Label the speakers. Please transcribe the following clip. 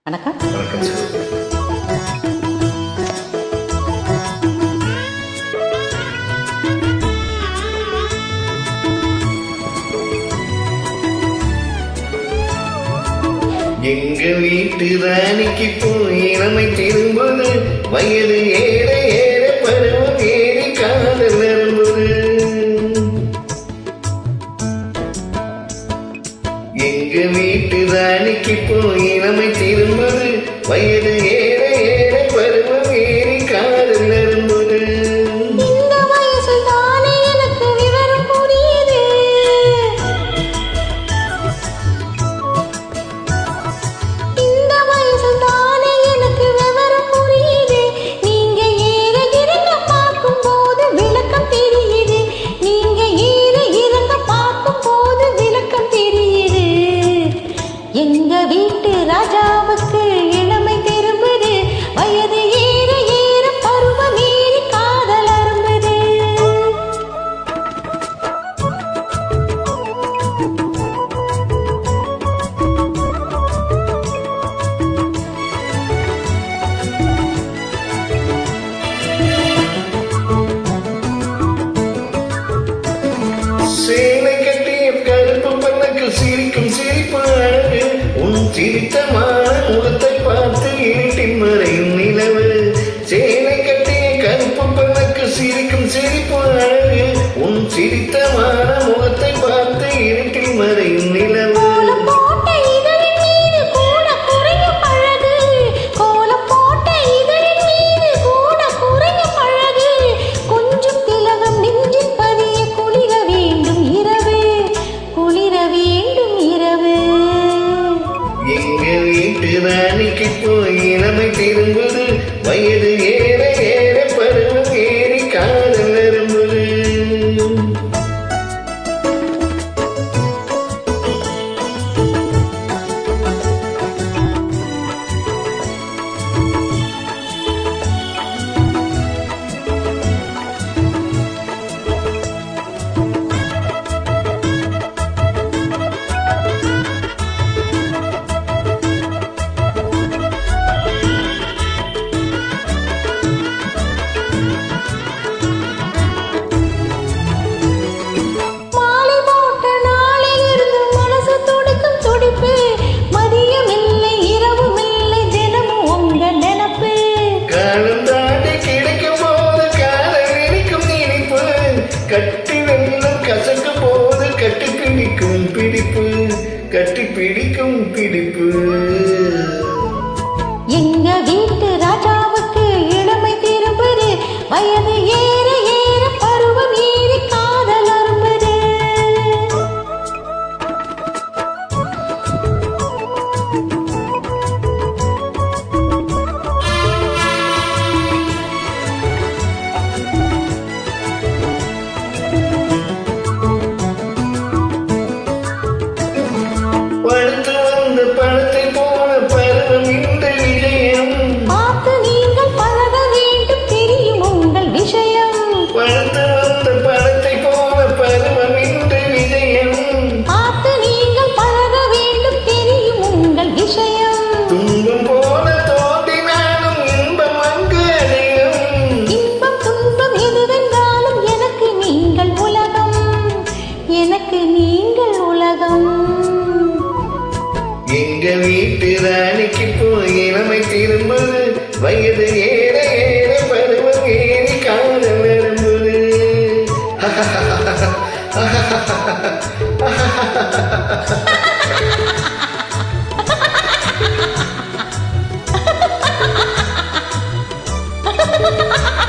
Speaker 1: வணக்கம்.
Speaker 2: வணக்கம் சார். எங்க வீட்டு ராணிக்கு போய் இளமை திரும்புது, வயது ஏற ஏற பருவம் ஏறி காதல் நரம்புது. எங்க வீட்டு ராணிக்கு போய் இளமை திரும்புது, வயது ஏற ஏற பருவம் ஏறி காதல் நரம்புது.
Speaker 3: எங்க வீட்டு ராஜாவுக்கு இளமை திரும்புது, வயது ஏற ஏற பருவம் ஏறி காதல் அரும்புது.
Speaker 2: சேலை கட்டிய கருப்பு பண்ணக்கு சிரிக்கும் சிரிப்பு அழகு, உன் சிரித்தமான முகத்தை பார்த்து இருட்டின் மறையும் நிலவு. சேலை கட்டிய கருப்பு பண்ணக்கு சிரிக்கும் சிரிப்பு அழகு, உன் சிரித்தமான முகத்தை பார்த்து இருட்டில் மறையும் நிலவு. ராணிக்கு போய் இளமை திரும்புது, வயது ஏற ஏற பருவம் ஏறி காதல் நரம்புது. கட்டி வெள்ளம் கசக்க போது கட்டி பிடிக்கும் பிடிப்பு, கட்டி பிடிக்கும் பிடிப்பு.
Speaker 3: எங்க வீட்டு ராஜாவுக்கு இளமை திரும்புது, வயது ஏற ஏற பருவம் ஏறி காதல் அரும்புது.
Speaker 2: பழுத்து வந்த பழத்தை போல பருவம் இந்த விஜயம்,
Speaker 3: பார்த்து நீங்கள் பழக வேண்டும் தெரியும் உங்கள் விஷயம்.
Speaker 2: பழுத்து வந்த பழத்தை போல பருவம் இந்த விஜயம்,
Speaker 3: பார்த்து நீங்கள் பழக வேண்டும் தெரியும் உங்கள் விஷயம்.
Speaker 2: துன்பம் போல தோன்றினாலும் இன்பம் அங்கு அதிகம்,
Speaker 3: இன்பம் துன்பம் எதுவென்றாலும் எனக்கு நீங்கள் உலகம், எனக்கு நீங்கள் உலகம்.
Speaker 2: எங்க வீட்டு ராணிக்கு போய் இளமை திரும்புது, வயது ஏற ஏற பருவம் ஏறி காதல் நரம்புது.
Speaker 3: Ha ha ha ha!